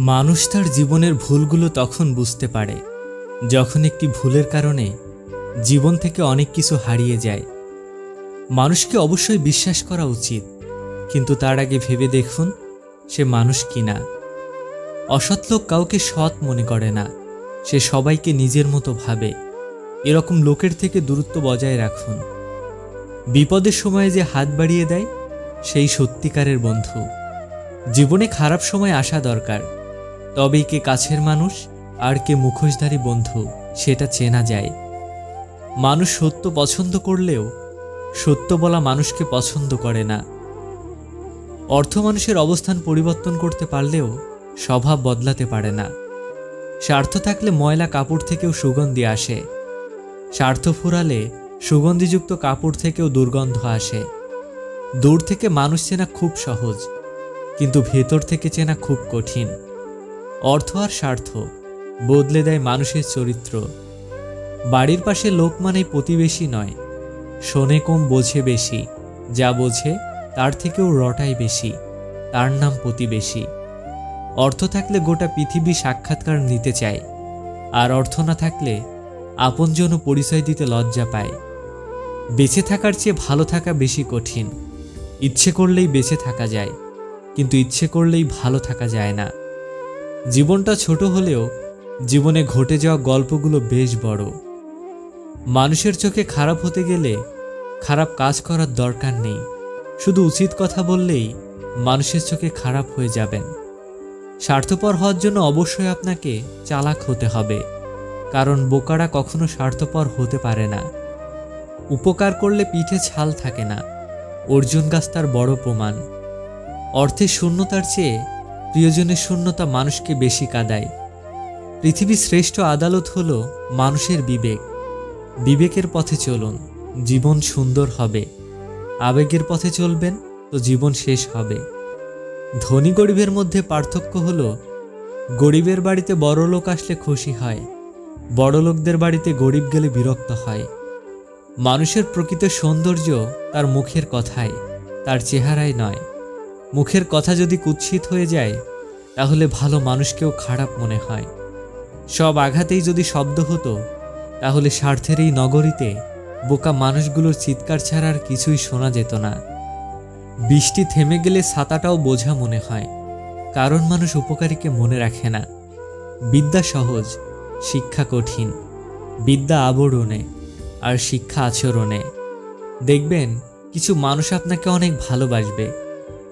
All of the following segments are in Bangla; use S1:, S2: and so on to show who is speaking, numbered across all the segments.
S1: মানুষ তার জীবনের ভুলগুলো তখন বুঝতে পারে যখন একটি ভুলের কারণে জীবন থেকে অনেক কিছু হারিয়ে যায়। মানুষকে অবশ্যই বিশ্বাস করা উচিত, কিন্তু তার আগে ভেবে দেখুন সে মানুষ কিনা। অসৎ লোক কাউকে সৎ মনে করে না, সে সবাইকে নিজের মতো ভাবে। এরকম লোকের থেকে দূরত্ব বজায় রাখুন। বিপদের সময়ে যে হাত বাড়িয়ে দেয় সেই সত্যিকারের বন্ধু। জীবনে খারাপ সময় আসা দরকার, তবেই কে কাছের মানুষ আর কে মুখোশধারী বন্ধু সেটা চেনা যায়। মানুষ সত্য পছন্দ করলেও সত্য বলা মানুষকে পছন্দ করে না। অর্থ মানুষের অবস্থান পরিবর্তন করতে পারলেও স্বভাব বদলাতে পারে না। স্বার্থ থাকলে ময়লা কাপড় থেকেও সুগন্ধি আসে। স্বার্থ ফুরালে সুগন্ধিযুক্ত কাপড় থেকেও দুর্গন্ধ আসে। দূর থেকে মানুষ চেনা খুব সহজ, কিন্তু ভেতর থেকে চেনা খুব কঠিন। অর্থ আর স্বার্থ বদলে দেয় মানুষের চরিত্র। বাড়ির পাশে লোক মানেই প্রতিবেশী নয়। শোনে কম, বোঝে বেশি। যা বোঝে তার থেকেও রটায় বেশি, তার নাম প্রতিবেশী। অর্থ থাকলে গোটা পৃথিবী সাক্ষাৎকার নিতে চায়, আর অর্থ না থাকলে আপনজন পরিচয় দিতে লজ্জা পায়। বেঁচে থাকার চেয়ে ভালো থাকা বেশি কঠিন। ইচ্ছে করলেই বেঁচে থাকা যায়, কিন্তু ইচ্ছে করলেই ভালো থাকা যায় না। জীবনটা ছোট হলেও জীবনে ঘটে যাওয়া গল্পগুলো বেশ বড়। মানুষের চোখে খারাপ হতে গেলে খারাপ কাজ করার দরকার নেই। শুধু উচিত কথা বললেই মানুষের চোখে খারাপ হয়ে যাবেন। স্বার্থপর হওয়ার জন্য অবশ্যই আপনাকে চালাক হতে হবে, কারণ বোকারা কখনো স্বার্থপর হতে পারে না। উপকার করলে পিঠে ছাল থাকে না, অর্জুন গাছ তার বড় প্রমাণ। অর্থের শূন্যতার চেয়ে প্রিয়জনের শূন্যতা মানুষকে বেশি কাঁদায়। পৃথিবীর শ্রেষ্ঠ আদালত হলো মানুষের বিবেক। বিবেকের পথে চলুন, জীবন সুন্দর হবে। আবেগের পথে চলবেন তো জীবন শেষ হবে। ধনী গরিবের মধ্যে পার্থক্য হলো, গরিবের বাড়িতে বড় লোক আসলে খুশি হয়, বড় লোকদের বাড়িতে গরিব গেলে বিরক্ত হয়। মানুষের প্রকৃত সৌন্দর্য তার মুখের কথায়, তার চেহারায় নয়। মুখের কথা যদি কুৎসিত হয়ে যায়, তাহলে ভালো মানুষকেও খারাপ মনে হয়। সব আঘাতেই যদি শব্দ হতো, তাহলে স্বার্থের এই নগরীতে বোকা মানুষগুলোর চিৎকার ছাড়া আর কিছুই শোনা যেত না। বৃষ্টি থেমে গেলে ছাতাটাও বোঝা মনে হয়, কারণ মানুষ উপকারীকে মনে রাখে না। বিদ্যা সহজ, শিক্ষা কঠিন। বিদ্যা আবরণে, আর শিক্ষা আচরণে। দেখবেন কিছু মানুষ আপনাকে অনেক ভালোবাসবে,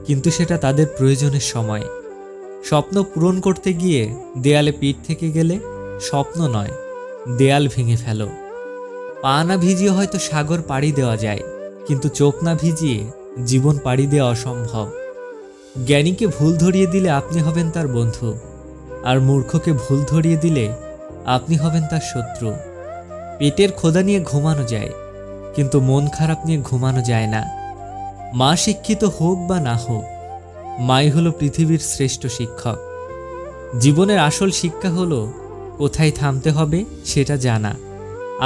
S1: কিন্তু সেটা তাদের প্রয়োজনের সময়। স্বপ্ন পূরণ করতে গিয়ে দেয়ালে পিঠ থেকে গেলে স্বপ্ন নয়, দেয়াল ভেঙে ফেলো। পা না ভিজিয়ে হয়তো সাগর পাড়ি দেওয়া যায়, কিন্তু চোখ না ভিজিয়ে জীবন পাড়ি দেওয়া অসম্ভব। জ্ঞানীকে ভুল ধরিয়ে দিলে আপনি হবেন তার বন্ধু, আর মূর্খকে ভুল ধরিয়ে দিলে আপনি হবেন তার শত্রু। পেটের ক্ষুধা নিয়ে ঘুমানো যায়, কিন্তু মন খারাপ নিয়ে ঘুমানো যায় না। মা শিক্ষিত হোক বা না হোক, মাই হলো পৃথিবীর শ্রেষ্ঠ শিক্ষক। জীবনের আসল শিক্ষা হলো কোথায় থামতে হবে সেটা জানা,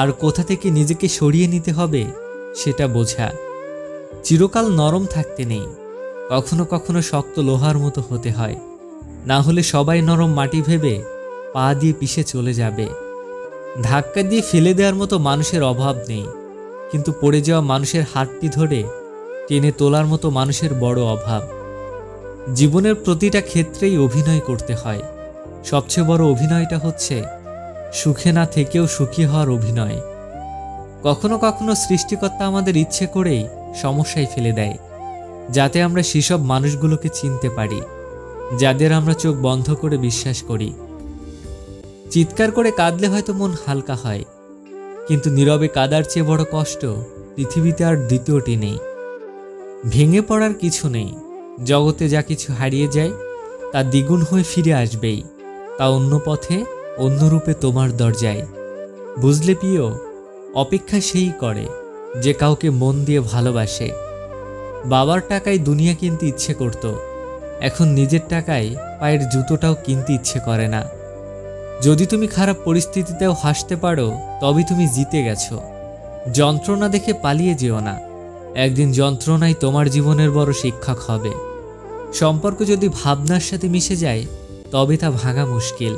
S1: আর কোথা থেকে নিজেকে সরিয়ে নিতে হবে সেটা বোঝা। চিরকাল নরম থাকতে নেই, কখনো কখনো শক্ত লোহার মতো হতে হয়। না হলে সবাই নরম মাটি ভেবে পা দিয়ে পিষে চলে যাবে। ধাক্কা দিয়ে ফেলে দেওয়ার মতো মানুষের অভাব নেই, কিন্তু পড়ে যাওয়া মানুষের হাতটি ধরে টেনে তোলার মতো মানুষের বড় অভাব। জীবনের প্রতিটা ক্ষেত্রেই অভিনয় করতে হয়। সবচেয়ে বড় অভিনয়টা হচ্ছে সুখে না থেকেও সুখী হওয়ার অভিনয়। কখনো কখনো সৃষ্টিকর্তা আমাদের ইচ্ছে করেই সমস্যায় ফেলে দেয়, যাতে আমরা সেসব মানুষগুলোকে চিনতে পারি যাদের আমরা চোখ বন্ধ করে বিশ্বাস করি। চিৎকার করে কাঁদলে হয়তো মন হালকা হয়, কিন্তু নীরবে কাঁদার চেয়ে বড় কষ্ট পৃথিবীতে আর দ্বিতীয়টি নেই। ভেঙে পড়ার কিছু নেই। জগতে যা কিছু হারিয়ে যায় তা দ্বিগুণ হয়ে ফিরে আসবেই, তা অন্য পথে, অন্য রূপে তোমার দরজায়। বুঝলে প্রিয়, অপেক্ষা সেই করে যে কাউকে মন দিয়ে ভালোবাসে। বাবার টাকায় দুনিয়া কিনতে ইচ্ছে করত, এখন নিজের টাকায় পায়ের জুতোটাও কিনতে ইচ্ছে করে না। যদি তুমি খারাপ পরিস্থিতিতেও হাসতে পারো, তবে তুমি জিতে গেছো। যন্ত্রণা দেখে পালিয়ে যেও না, একদিন যন্ত্রণাই তোমার জীবনের বড় শিক্ষক হবে। সম্পর্ক যদি ভাবনার সাথে মিশে যায়, তবে তা ভাঙা মুশকিল,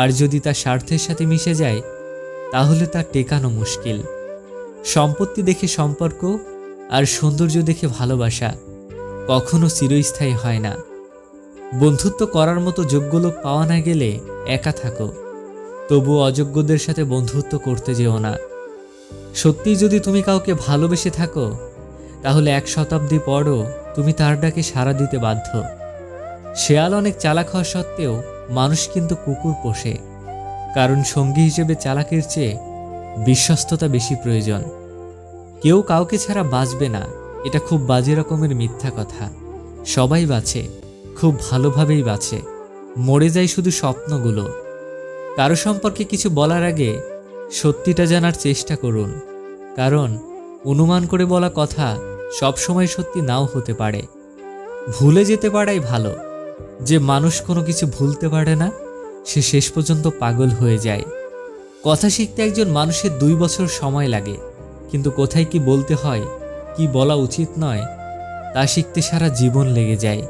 S1: আর যদি তা স্বার্থের সাথে মিশে যায় তাহলে তা টেকানো মুশকিল। সম্পত্তি দেখে সম্পর্ক আর সৌন্দর্য দেখে ভালোবাসা কখনো চিরস্থায়ী হয় না। বন্ধুত্ব করার মতো যোগ্য লোক পাওয়া না গেলে একা থাকো, তবুও অযোগ্যদের সাথে বন্ধুত্ব করতে যেও না। সত্যিই যদি তুমি কাউকে ভালোবেসে থাকো তাহলে 1 শতাব্দী পরও তুমি তার ডাকে সাড়া দিতে বাধ্য। শেয়াল অনেক চালাক হওয়া সত্ত্বেও মানুষ কিন্তু কুকুর পোষে, কারণ সঙ্গী হিসেবে চালাকের চেয়ে বিশ্বস্ততা বেশি প্রয়োজন। কেউ কাউকে ছাড়া বাঁচবে না, এটা খুব বাজে রকমের মিথ্যা কথা। সবাই বাঁচে, খুব ভালোভাবেই বাঁচে, মরে যায় শুধু স্বপ্নগুলো। কারো সম্পর্কে কিছু বলার আগে সত্যিটা জানার চেষ্টা করুন, কারণ অনুমান করে বলা কথা সবসময় সত্যি নাও হতে পারে। ভুলে যেতে পারাই ভালো। যে মানুষ কোনো কিছু ভুলতে পারে না সে শেষ পর্যন্ত পাগল হয়ে যায়। কথা শিখতে একজন মানুষের 2 বছর সময় লাগে, কিন্তু কোথায় কি বলতে হয়, কি বলা উচিত নয় তা শিখতে সারা জীবন লেগে যায়।